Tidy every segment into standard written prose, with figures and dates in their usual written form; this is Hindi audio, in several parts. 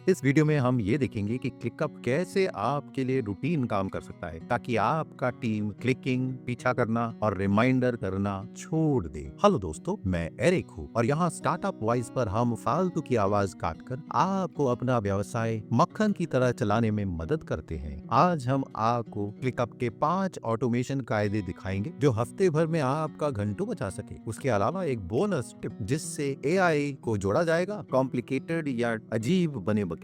इस वीडियो में हम ये देखेंगे कि क्लिकअप कैसे आपके लिए रूटीन काम कर सकता है ताकि आपका टीम क्लिकिंग, पीछा करना और रिमाइंडर करना छोड़ दे। हेलो दोस्तों, मैं एरिक हूँ और यहाँ स्टार्टअप वाइज पर हम फालतू की आवाज काटकर आपको अपना व्यवसाय मक्खन की तरह चलाने में मदद करते हैं। आज हम आपको क्लिकअप के 5 ऑटोमेशन कायदे दिखाएंगे जो हफ्ते भर में आपका घंटों बचा सके। उसके अलावा एक बोनस टिप जिससे एआई को जोड़ा जाएगा कॉम्प्लिकेटेड या अजीब बने बगैर।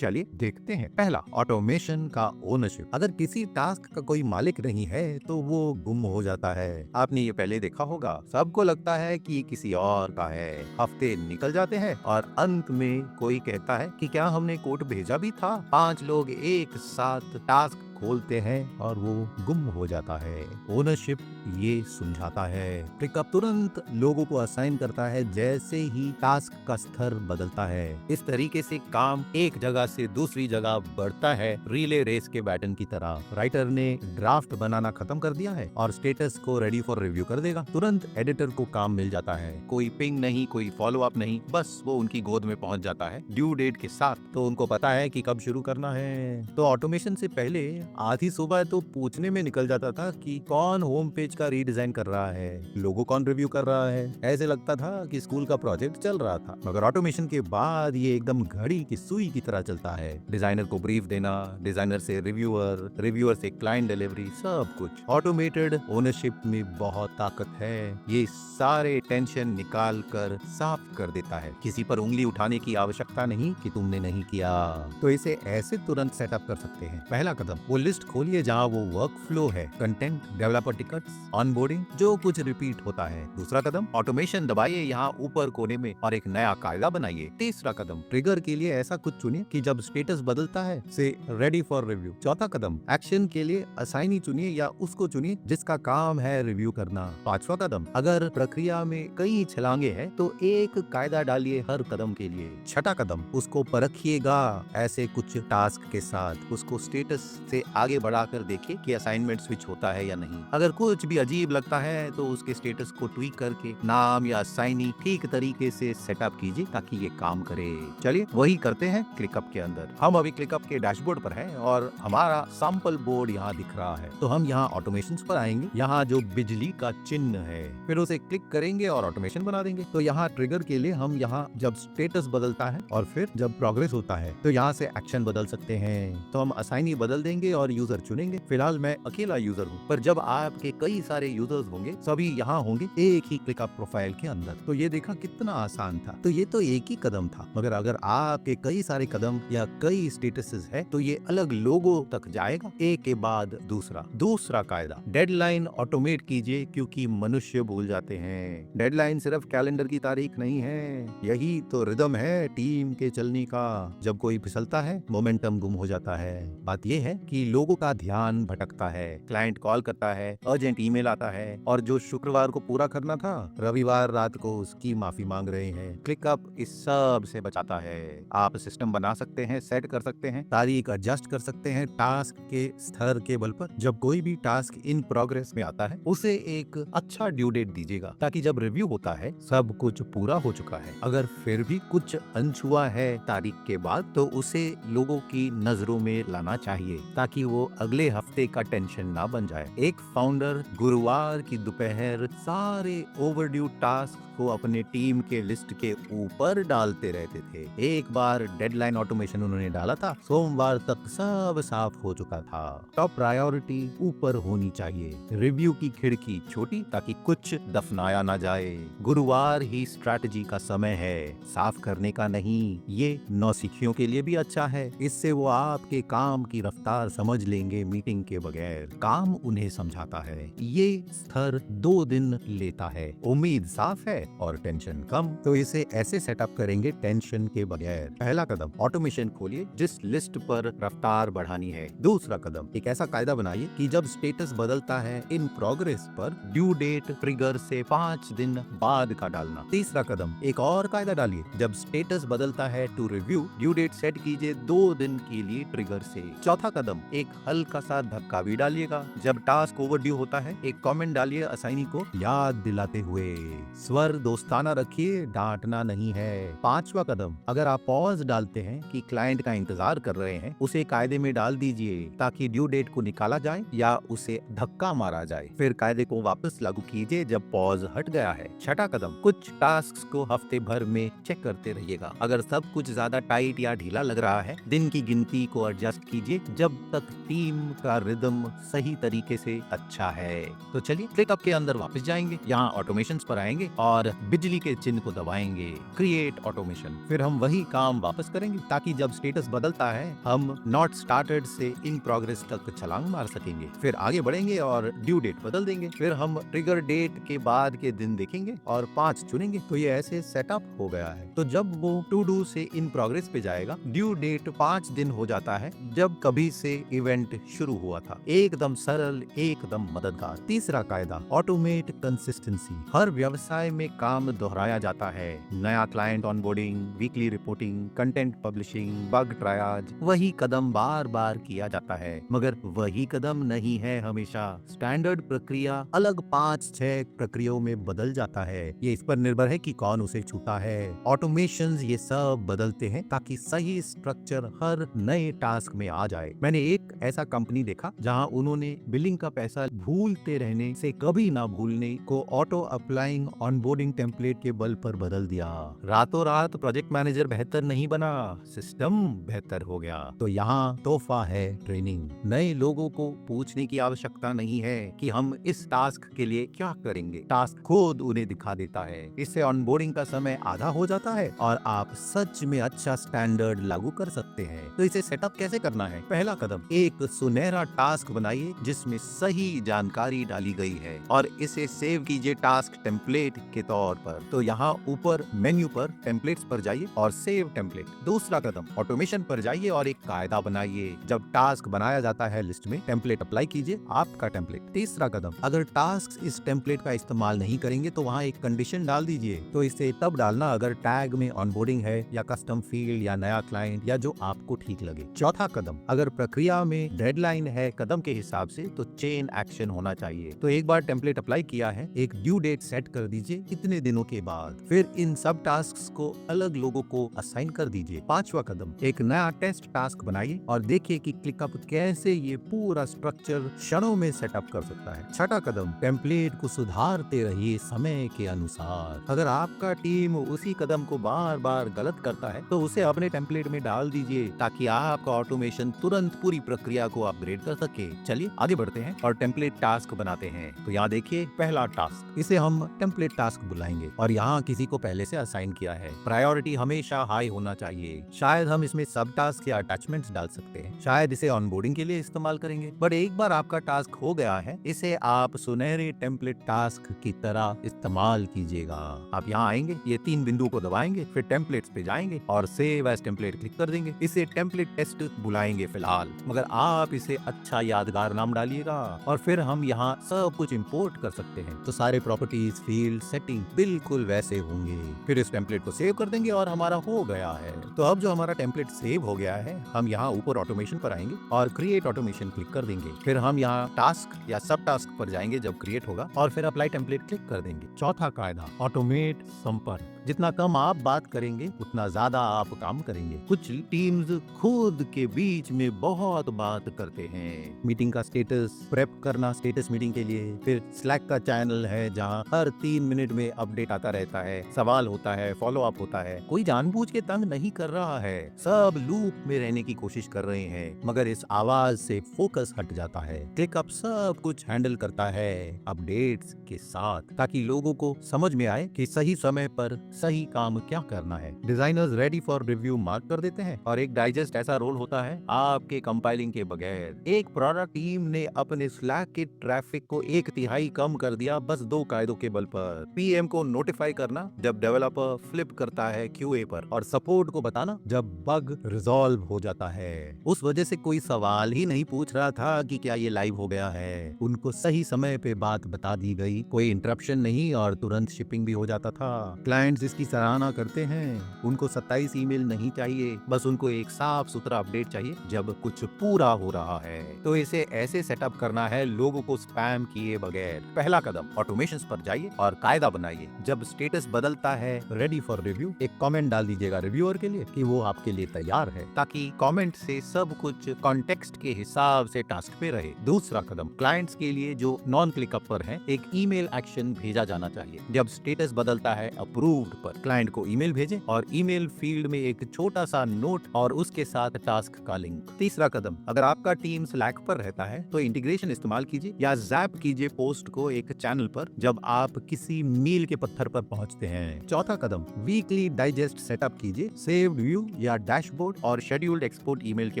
चलिए देखते हैं। पहला, ऑटोमेशन का ओनरशिप। अगर किसी टास्क का कोई मालिक नहीं है तो वो गुम हो जाता है। आपने ये पहले देखा होगा, सबको लगता है कि ये किसी और का है। हफ्ते निकल जाते हैं और अंत में कोई कहता है कि क्या हमने कोड भेजा भी था। 5 लोग एक साथ टास्क खोलते हैं और वो गुम हो जाता है। ओनरशिप ये सुलझाता है। क्लिकअप तुरंत लोगों को असाइन करता है जैसे ही टास्क का स्तर बदलता है। इस तरीके से काम एक जगह से दूसरी जगह बढ़ता है, रिले रेस के बैटन की तरह। राइटर ने ड्राफ्ट बनाना खत्म कर दिया है और स्टेटस को रेडी फॉर रिव्यू कर देगा। तुरंत एडिटर को काम मिल जाता है। कोई पिंग नहीं, कोई फॉलो अप नहीं, बस वो उनकी गोद में पहुंच जाता है ड्यू डेट के साथ। तो उनको पता है कि कब शुरू करना है। तो ऑटोमेशन से पहले आधी सुबह तो पूछने में निकल जाता था कि कौन होम पेज का रीडिजाइन कर रहा है, लोगो कौन रिव्यू कर रहा है। ऐसे लगता था कि स्कूल का प्रोजेक्ट चल रहा था। मगर ऑटोमेशन के बाद ये एकदम घड़ी की सुई की तरह चलता है। डिजाइनर को ब्रीफ देना, डिजाइनर से रिव्यूअर, रिव्यूअर से क्लाइंट डिलीवरी, सब कुछ ऑटोमेटेड। ओनरशिप में बहुत ताकत है। ये सारे टेंशन निकाल कर साफ कर देता है। किसी पर उंगली उठाने की आवश्यकता नहीं कि तुमने नहीं किया। तो इसे ऐसे तुरंत सेटअप कर सकते हैं। पहला कदम, वो लिस्ट खोलिए जहाँ वो वर्क फ्लो है, कंटेंट, डेवलपर टिकट्स, ऑनबोर्डिंग, जो कुछ रिपीट होता है। दूसरा कदम, ऑटोमेशन दबाइए यहाँ ऊपर कोने में और एक नया कायदा बनाइए। तीसरा कदम, ट्रिगर के लिए ऐसा कुछ चुनिए कि जब स्टेटस बदलता है से रेडी फॉर रिव्यू। चौथा कदम, एक्शन के लिए असाइनी चुनिए या उसको चुनिए जिसका काम है रिव्यू करना। पांचवा कदम, अगर प्रक्रिया में कई छलांगे हैं तो एक कायदा डालिए हर कदम के लिए। छठा कदम, उसको परखिएगा ऐसे कुछ टास्क के साथ। उसको स्टेटस से आगे बढ़ाकर देखिए कि असाइनमेंट स्विच होता है या नहीं। अगर कुछ भी अजीब लगता है तो उसके स्टेटस को ट्वीक करके नाम या असाइनी ठीक तरीके से सेटअप कीजिए ताकि ये काम करे। चलिए वही करते हैं क्लिकअप के अंदर। हम अभी क्लिकअप के डैशबोर्ड पर हैं और हमारा सैंपल बोर्ड यहाँ दिख रहा है। तो हम यहाँ ऑटोमेशन पर आएंगे। यहाँ जो बिजली का चिन्ह है, फिर उसे क्लिक करेंगे और ऑटोमेशन बना देंगे। तो यहाँ ट्रिगर के लिए हम यहाँ जब स्टेटस बदलता है और फिर जब प्रोग्रेस होता है तो यहाँ से एक्शन बदल सकते हैं। तो हम असाइनी बदल देंगे और यूजर चुनेंगे। फिलहाल मैं अकेला यूजर हूँ, पर जब आपके कई सारे यूजर्स होंगे सभी यहाँ होंगे एक ही क्लिकअप प्रोफाइल के अंदर। तो ये देखा कितना आसान था। तो ये तो एक ही कदम था, मगर अगर आपके कई सारे कदम या कई स्टेटसेस है तो ये अलग लोगों तक जाएगा, एक के बाद दूसरा। दूसरा कायदा, डेडलाइन ऑटोमेट कीजिए क्योंकि मनुष्य भूल जाते हैं। डेडलाइन सिर्फ कैलेंडर की तारीख नहीं है, यही तो रिदम है टीम के चलने का। जब कोई फिसलता है मोमेंटम गुम हो जाता है। बात यह है कि लोगों का ध्यान भटकता है। क्लाइंट कॉल करता है, अर्जेंट ईमेल आता है और जो शुक्रवार को पूरा करना था रविवार रात को उसकी माफी मांग रहे हैं। क्लिकअप इस सब से बचाता है। आप सिस्टम बना सकते हैं, सेट कर सकते हैं, तारीख एडजस्ट कर सकते हैं टास्क के स्तर के बल पर। जब कोई भी टास्क इन प्रोग्रेस में आता है उसे एक अच्छा ड्यू डेट दीजिएगा ताकि जब रिव्यू होता है सब कुछ पूरा हो चुका है। अगर फिर भी कुछ अनछुआ है तारीख के बाद तो उसे लोगों की नजरों में लाना चाहिए ताकि वो अगले हफ्ते का टेंशन ना बन जाए। एक फाउंडर गुरुवार की दोपहर सारे ओवरड्यू टास्क को अपने टीम के लिस्ट के ऊपर डालते रहते थे। एक बार डेडलाइन ऑटोमेशन उन्होंने डाला था, सोमवार तक सब साफ हो चुका था। टॉप प्रायोरिटी ऊपर होनी चाहिए, रिव्यू की खिड़की छोटी ताकि कुछ दफनाया ना जाए। गुरुवार ही स्ट्रैटेजी का समय है, साफ करने का नहीं। ये नौसिखियों के लिए भी अच्छा है, इससे वो आपके काम की रफ्तार समझ लेंगे मीटिंग के बगैर। काम उन्हें समझाता है। ये स्तर 2 दिन लेता है। उम्मीद साफ है और टेंशन कम। तो इसे ऐसे सेटअप करेंगे टेंशन के बगैर। पहला कदम, ऑटोमेशन खोलिए जिस लिस्ट पर रफ्तार बढ़ानी है। दूसरा कदम, एक ऐसा कायदा बनाइए कि जब स्टेटस बदलता है इन प्रोग्रेस पर ड्यू डेट ट्रिगर से 5 दिन बाद का डालना। तीसरा कदम, एक और कायदा डालिए, जब स्टेटस बदलता है to review due date set कीजिए 2 दिन के लिए ट्रिगर से। चौथा कदम, एक हल्का सा धक्का भी डालिएगा, जब टास्क ओवरड्यू होता है एक कमेंट डालिए असाइनी को याद दिलाते हुए। स्वर पर दोस्ताना रखिए, डांटना नहीं है। पांचवा कदम, अगर आप पॉज डालते हैं कि क्लाइंट का इंतजार कर रहे हैं, उसे कायदे में डाल दीजिए ताकि ड्यू डेट को निकाला जाए या उसे धक्का मारा जाए। फिर कायदे को वापस लागू कीजिए जब पॉज हट गया है। छठा कदम, कुछ टास्क को हफ्ते भर में चेक करते रहिएगा। अगर सब कुछ ज्यादा टाइट या ढीला लग रहा है, दिन की गिनती को एडजस्ट कीजिए जब तक टीम का रिदम सही तरीके से अच्छा है। तो चलिए क्लिकअप के अंदर वापस जाएंगे, यहाँ ऑटोमेशन पर आएंगे और बिजली के चिन्ह को दबाएंगे, क्रिएट ऑटोमेशन। फिर हम वही काम वापस करेंगे ताकि जब स्टेटस बदलता है हम नॉट स्टार्टेड से इन प्रोग्रेस तक छलांग मार सकेंगे। फिर आगे बढ़ेंगे और ड्यू डेट बदल देंगे। फिर हम ट्रिगर डेट के बाद के दिन देखेंगे और 5 चुनेंगे। तो ये ऐसे सेटअप हो गया है। तो जब वो टू डू से इन प्रोग्रेस पे जाएगा, ड्यू डेट 5 दिन हो जाता है जब कभी से इवेंट शुरू हुआ था। एकदम सरल, एकदम मददगार। तीसरा कायदा, ऑटोमेट कंसिस्टेंसी। हर व्यवसाय में काम दोहराया जाता है। नया client onboarding, weekly reporting, content publishing, bug triage, वही कदम बार बार किया जाता है। मगर वही कदम नहीं है हमेशा। स्टैंडर्ड प्रक्रिया अलग 5-6 प्रक्रियाओं में बदल जाता है। ये इस पर निर्भर है कि कौन उसे छूता है। ऑटोमेशंस ये सब बदलते हैं ताकि सही स्ट्रक्चर हर नए टास्क में आ जाए। मैंने एक ऐसा कंपनी देखा जहां उन्होंने बिलिंग का पैसा भूलते रहने से कभी ना भूलने को ऑटो अप्लाइंग ऑनबोर्डिंग टेम्पलेट के बल पर बदल दिया। रातों रात प्रोजेक्ट मैनेजर बेहतर नहीं बना, सिस्टम बेहतर हो गया। तो यहाँ तोहफा है ट्रेनिंग। नए लोगों को पूछने की आवश्यकता नहीं है कि हम इस टास्क के लिए क्या करेंगे, टास्क खुद उन्हें दिखा देता है। इससे ऑनबोर्डिंग का समय आधा हो जाता है और आप सच में अच्छा स्टैंडर्ड लागू कर सकते हैं। तो इसे सेटअप कैसे करना है? पहला कदम, एक सुनहरा टास्क बनाइए जिसमें सही जानकारी डाली गई है और इसे सेव कीजिए टास्क टेम्पलेट के तौर पर। तो यहाँ ऊपर मेन्यू पर टेम्पलेट्स पर जाइए और सेव टेम्पलेट। दूसरा कदम, ऑटोमेशन पर जाइए और एक कायदा बनाइए। जब टास्क बनाया जाता है लिस्ट में टेम्पलेट अप्लाई कीजिए, आपका टेम्पलेट। तीसरा कदम, अगर टास्क इस टेम्पलेट का इस्तेमाल नहीं करेंगे तो वहाँ एक कंडीशन डाल दीजिए। तो इसे तब डालना अगर टैग में ऑनबोर्डिंग है या कस्टम फील्ड या नया क्लाइंट या जो आपको ठीक लगे। चौथा कदम, अगर प्रक्रिया में डेडलाइन है कदम के हिसाब से तो चेन एक्शन होना चाहिए। तो एक बार टेम्पलेट अप्लाई किया है, एक ड्यू डेट सेट कर दीजिए इतने दिनों के बाद। फिर इन सब टास्क को अलग लोगों को असाइन कर दीजिए। पांचवा कदम, एक नया टेस्ट टास्क बनाइए और देखिए कि क्लिकअप कैसे ये पूरा स्ट्रक्चर क्षणों में सेटअप कर सकता है। छठा कदम, टेम्पलेट को सुधारते रहिए समय के अनुसार। अगर आपका टीम उसी कदम को बार बार गलत करता है तो उसे अपने टेम्पलेट में डाल दीजिए ताकि आपका ऑटोमेशन तुरंत पूरी प्रक्रिया को अपग्रेड कर सके। चलिए आगे बढ़ते हैं और टेम्पलेट टास्क बनाते हैं। तो यहाँ देखिए पहला टास्क, इसे हम टेम्पलेट टास्क बुलाएंगे और यहाँ किसी को पहले से असाइन किया है। प्रायोरिटी हमेशा हाई होना चाहिए। शायद हम इसमें सब टास्क या अटैचमेंट्स डाल सकते हैं। शायद इसे ऑनबोर्डिंग के लिए इस्तेमाल करेंगे। बट एक बार आपका टास्क हो गया है, इसे आप सुनहरे टेम्पलेट टास्क की तरह इस्तेमाल कीजिएगा। आप यहाँ आएंगे, ये 3 बिंदु को दबाएंगे, फिर टेम्पलेट्स पे जाएंगे और सेव एज टेम्पलेट क्लिक कर देंगे। इसे टेम्पलेट टेस्ट बुलाएंगे फिलहाल, मगर आप इसे अच्छा यादगार नाम डालिएगा और फिर हम यहाँ सब कुछ इंपोर्ट कर सकते हैं। तो सारे प्रॉपर्टीज, फील्ड, सेटिंग बिल्कुल वैसे होंगे। फिर इस टेम्पलेट को सेव कर देंगे और हमारा हो गया है। तो अब जो हमारा टेम्पलेट सेव हो गया है, हम यहाँ ऊपर ऑटोमेशन पर आएंगे और क्रिएट ऑटोमेशन क्लिक कर देंगे। फिर हम यहाँ टास्क या सब टास्क पर जाएंगे जब क्रिएट होगा और फिर अप्लाई टेम्पलेट क्लिक कर देंगे। चौथा कायदा, ऑटोमेट संपर्क। जितना कम आप बात करेंगे उतना ज्यादा आप काम करेंगे। कुछ टीम्स खुद के बीच में बहुत बात करते हैं। मीटिंग का स्टेटस प्रेप करना स्टेटस मीटिंग के लिए, फिर स्लैक का चैनल है जहां हर 3 मिनट में अपडेट आता रहता है, सवाल होता है, फॉलो अप होता है। कोई जानबूझ के तंग नहीं कर रहा है, सब लूप में रहने की कोशिश कर रहे हैं, मगर इस आवाज से फोकस हट जाता है। क्लिकअप सब कुछ हैंडल करता है अपडेट्स के साथ ताकि लोगों को समझ में आए कि सही समय पर सही काम क्या करना है। Designers ready for review mark कर देते हैं और एक डाइजेस्ट ऐसा रोल होता है आपके कंपाइलिंग के बगैर। एक प्रोडक्ट टीम ने अपने स्लैक के ट्रैफिक को 1/3 कम कर दिया बस 2 कायदों के बल पर। पीएम को नोटिफाई करना जब डेवलपर फ्लिप करता है क्यूए पर, और सपोर्ट को बताना जब बग रिजॉल्व हो जाता है। उस वजह से कोई सवाल ही नहीं पूछ रहा था कि क्या ये लाइव हो गया है। उनको सही समय पे बात बता दी गई, कोई इंटरप्शन नहीं और तुरंत शिपिंग भी हो जाता था। क्लाइंट्स जिसकी सराहना करते हैं उनको 27 ईमेल नहीं चाहिए, बस उनको एक साफ सुथरा अपडेट चाहिए जब कुछ पूरा हो रहा है। तो इसे ऐसे सेटअप करना है लोगों को स्पैम किए बगैर। पहला कदम, ऑटोमेशंस पर जाइए और कायदा बनाइए। जब स्टेटस बदलता है रेडी फॉर रिव्यू, एक कमेंट डाल दीजिएगा रिव्यूअर के लिए कि वो आपके लिए तैयार है, ताकि कमेंट से सब कुछ कॉन्टेक्स्ट के हिसाब से टास्क पे रहे। दूसरा कदम, क्लाइंट्स के लिए जो नॉन क्लिकअप पर है, एक ईमेल एक्शन भेजा जाना चाहिए। जब स्टेटस बदलता है अप्रूव्ड पर, क्लाइंट को ईमेल भेजें और ईमेल फील्ड में एक छोटा सा नोट और उसके साथ टास्क का लिंक। तीसरा कदम, अगर आपका टीम स्लैक पर रहता है तो इंटीग्रेशन इस्तेमाल कीजिए या जैप कीजिए पोस्ट को एक चैनल पर जब आप किसी मील के पत्थर पर पहुंचते हैं। चौथा कदम, वीकली डाइजेस्ट सेटअप कीजिए, सेव्ड व्यू या डैशबोर्ड और शेड्यूल्ड एक्सपोर्ट ईमेल के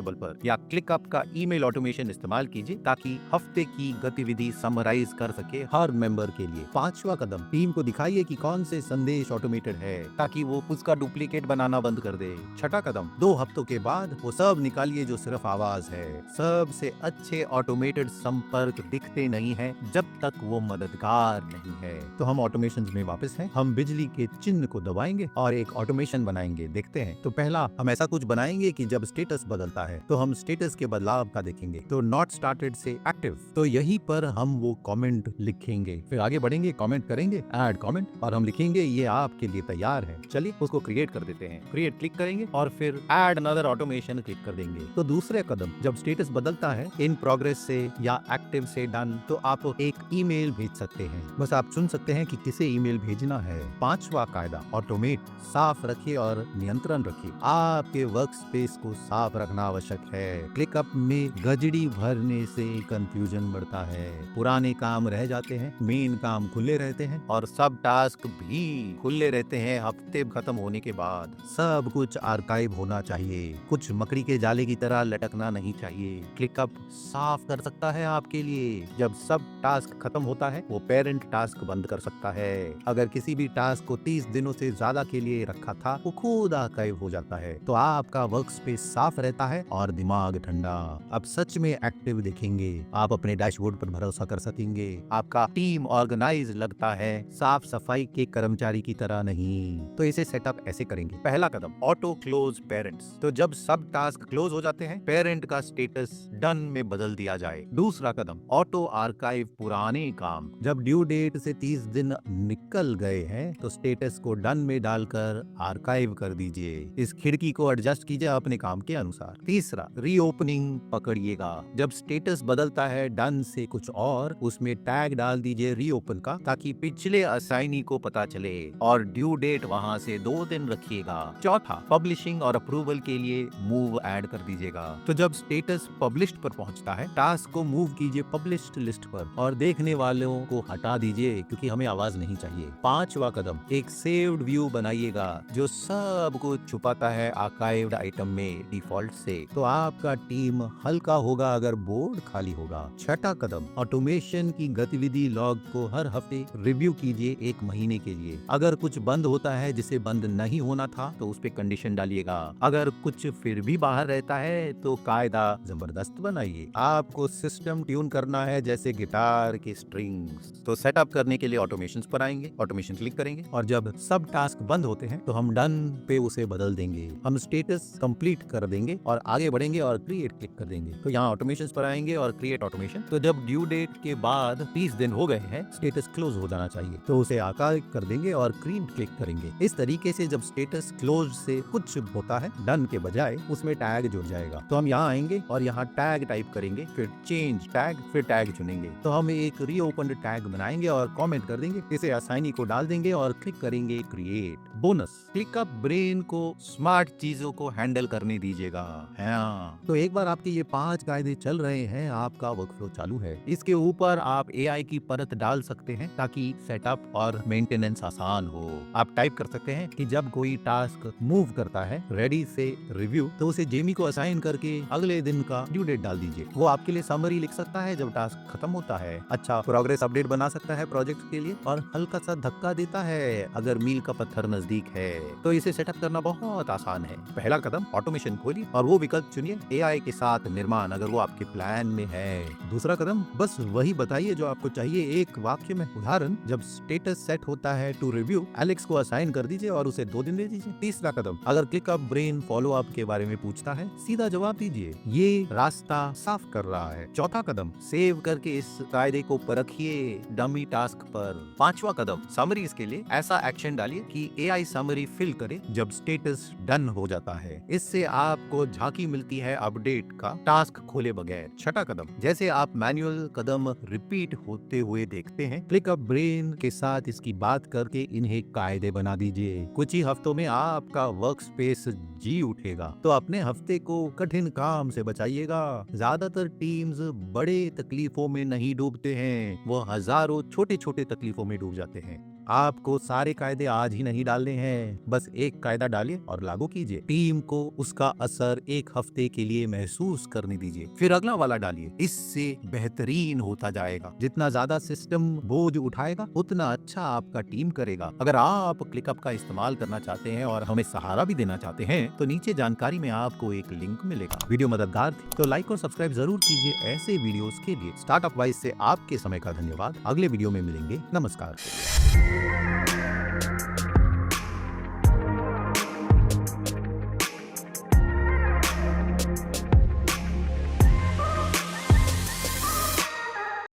बल पर, या क्लिकअप का ईमेल ऑटोमेशन इस्तेमाल कीजिए ताकि हफ्ते की गतिविधि समराइज कर सके हर मेंबर के लिए। पांचवा कदम, टीम को दिखाइए कि कौन से संदेश ऑटोमेटेड है ताकि वो उसका डुप्लीकेट बनाना बंद कर दे। छठा कदम, 2 हफ्तों के बाद वो सब निकालिए जो सिर्फ आवाज है। सबसे अच्छे ऑटोमेटेड संपर्क दिखते नहीं है जब तक वो मददगार नहीं है। तो हम ऑटोमेशन में वापस हैं। हम बिजली के चिन्ह को दबाएंगे और एक ऑटोमेशन बनाएंगे। देखते हैं। तो पहला, हम ऐसा कुछ बनाएंगे कि जब स्टेटस बदलता है तो हम स्टेटस के बदलाव का देखेंगे। तो नॉट स्टार्टेड से एक्टिव, तो यहीं पर हम वो कमेंट लिखेंगे। फिर आगे बढ़ेंगे, कमेंट करेंगे, ऐड कमेंट, और हम लिखेंगे ये आपके लिए तैयार है। चलिए उसको क्रिएट कर देते हैं। क्रिएट क्लिक करेंगे और फिर ऐड अनदर ऑटोमेशन क्लिक कर देंगे। तो दूसरे कदम, जब स्टेटस बदलता है इन प्रोग्रेस से या एक्टिव से डन, तो आप एक ईमेल भेज सकते हैं। बस आप चुन सकते हैं कि किसे ईमेल भेजना है। पांचवा कायदा, ऑटोमेट, साफ रखिए और नियंत्रण रखिए। आपके वर्क स्पेस को साफ रखना आवश्यक है। क्लिकअप में गजड़ी भरने से कंफ्यूजन बढ़ता है, पुराने काम रह जाते हैं, मेन काम खुले रहते हैं और सब टास्क भी खुले रहते हैं। हफ्ते खत्म होने के बाद सब कुछ आर्काइव होना चाहिए, कुछ मकड़ी के जाले की तरह लटकना नहीं चाहिए। क्लिकअप साफ कर सकता है आपके लिए। जब सब टास्क खत्म होता है वो पेरेंट टास्क बंद कर सकता है। अगर किसी भी टास्क को 30 दिनों से ज्यादा के लिए रखा था वो खुद आर्काइव हो जाता है। तो आपका वर्क स्पेस साफ रहता है और दिमाग ठंडा। अब सच में एक्टिव दिखेंगे, आप अपने डैशबोर्ड पर भरोसा कर सकेंगे। आपका टीम ऑर्गेनाइज लगता है, साफ सफाई के कर्मचारी की तरह नहीं। तो इसे सेटअप ऐसे करेंगे। पहला कदम, ऑटो क्लोज पेरेंट्स। तो जब सब टास्क क्लोज हो जाते हैं पेरेंट का स्टेटस डन में बदल दिया जाए। दूसरा कदम, ऑटो आर्काइव पुराने काम। जब ड्यू डेट से 30 दिन निकल गए हैं तो स्टेटस को डन में डालकर आर्काइव कर दीजिए। इस खिड़की को एडजस्ट कीजिए अपने काम के अनुसार। तीसरा, रीओपनिंग पकड़िएगा। जब स्टेटस बदलता है डन से कुछ और, उसमें टैग डाल दीजिए रीओपन का ताकि पिछले असाइनी को पता चले, और ड्यू डेट वहां से 2 दिन रखिएगा। चौथा, पब्लिशिंग और अप्रूवल के लिए मूव ऐड कर दीजिएगा। तो जब स्टेटस पब्लिश्ड पर पहुंचता है टास्क को मूव कीजिए पब्लिश्ड लिस्ट पर और देखने वालों को हटा दीजिए क्योंकि हमें आवाज नहीं चाहिए। पांचवा कदम, एक सेव्ड व्यू बनाइएगा जो सब कुछ छुपाता है आर्काइव्ड आइटम में डिफॉल्ट से। तो आपका टीम हल्का होगा अगर बोर्ड खाली होगा। छठा कदम, ऑटोमेशन की गतिविधि लॉग को हर हफ्ते रिव्यू कीजिए 1 महीने के लिए। अगर कुछ बंद होता है जिसे बंद नहीं होना था तो उस पे कंडीशन डालिएगा। अगर कुछ फिर भी बाहर रहता है तो कायदा जबरदस्त बनाइए। आपको सिस्टम ट्यून करना है जैसे गिटार के स्ट्रिंग्स। तो सेटअप करने के लिए ऑटोमेशंस पर आएंगे, ऑटोमेशन क्लिक करेंगे और जब सब टास्क बंद होते हैं तो हम डन पे उसे बदल देंगे। हम स्टेटस कंप्लीट कर देंगे और आगे बढ़ेंगे और क्रिएट क्लिक कर देंगे। तो यहाँ ऑटोमेशंस पर आएंगे और क्रिएट ऑटोमेशन। तो जब ड्यू डेट के बाद 30 दिन हो गए हैं स्टेटस क्लोज हो जाना चाहिए, तो उसे आर्काइव कर देंगे और क्रिएट क्लिक करेंगे। इस तरीके से जब स्टेटस क्लोज से कुछ होता है डन के बजाय उसमें टैग जुड़ जाएगा। तो हम यहाँ आएंगे और यहाँ टैग टाइप करेंगे, फिर चेंज टैग, फिर टैग चुनेंगे। तो हम एक रीओपन्ड टैग बनाएंगे और कमेंट कर देंगे, इसे असाइनी को डाल देंगे और क्लिक करेंगे क्रिएट। बोनस, क्लिकअप ब्रेन को स्मार्ट चीजों को हैंडल करने दीजिएगा। हाँ, तो एक बार आपके ये 5 कायदे चल रहे हैं, आपका वर्कफ्लो चालू है। इसके ऊपर आप एआई की परत डाल सकते हैं ताकि सेटअप और मेंटेनेंस आसान हो। आप टाइप कर सकते हैं कि जब कोई टास्क मूव करता है रेडी से रिव्यू, तो उसे जेमी को असाइन करके अगले दिन का ड्यू डेट डाल दीजिए। वो आपके लिए समरी लिख सकता है जब टास्क खत्म होता है। अच्छा, प्रोग्रेस अपडेट बना सकता है प्रोजेक्ट के लिए और हल्का सा धक्का देता है अगर मील का पत्थर नजदीक है। तो इसे सेटअप करना बहुत आसान है। पहला कदम, ऑटोमेशन खोलिए और वो विकल्प चुनिए एआई के साथ निर्माण अगर वो आपके प्लान में है। दूसरा कदम, बस वही बताइए जो आपको चाहिए एक वाक्य में। उदाहरण, जब स्टेटस सेट होता है टू रिव्यू एलेक्स को असाइन कर दीजिए और उसे 2 दिन दे दीजिए। तीसरा कदम, अगर क्लिकअप ब्रेन फॉलो अप के बारे में पूछता है, सीधा जवाब दीजिए, ये रास्ता साफ कर रहा है। चौथा कदम, सेव करके इस कायदे को परखिए डमी टास्क पर। पांचवा कदम, समरीज के लिए ऐसा एक्शन डालिए कि एआई समरी फिल करे जब स्टेटस डन हो जाता है। इससे आपको झांकी मिलती है अपडेट का, टास्क खोले बगैर। छठा कदम, जैसे आप मैनुअल कदम रिपीट होते हुए देखते हैं, क्लिकअप ब्रेन के साथ इसकी बात करके इन्हें कायदे बना दीजिए। कुछ ही हफ्तों में आपका वर्क स्पेस जी उठेगा। तो अपने हफ्ते को कठिन काम से बचाइएगा। ज्यादातर टीम्स बड़े तकलीफों में नहीं डूबते हैं, वो हजारों छोटे छोटे तकलीफों में डूब जाते हैं। आपको सारे कायदे आज ही नहीं डालने हैं, बस एक कायदा डालिए और लागू कीजिए। टीम को उसका असर 1 हफ्ते के लिए महसूस करने दीजिए, फिर अगला वाला डालिए। इससे बेहतरीन होता जाएगा। जितना ज्यादा सिस्टम बोझ उठाएगा, उतना अच्छा आपका टीम करेगा। अगर आप क्लिकअप का इस्तेमाल करना चाहते हैं और हमें सहारा भी देना चाहते हैं, तो नीचे जानकारी में आपको एक लिंक मिलेगा। वीडियो मददगार थी तो लाइक और सब्सक्राइब जरूर कीजिए। ऐसे वीडियोस के लिए स्टार्टअप वाइज से आपके समय का धन्यवाद। अगले वीडियो में मिलेंगे। नमस्कार।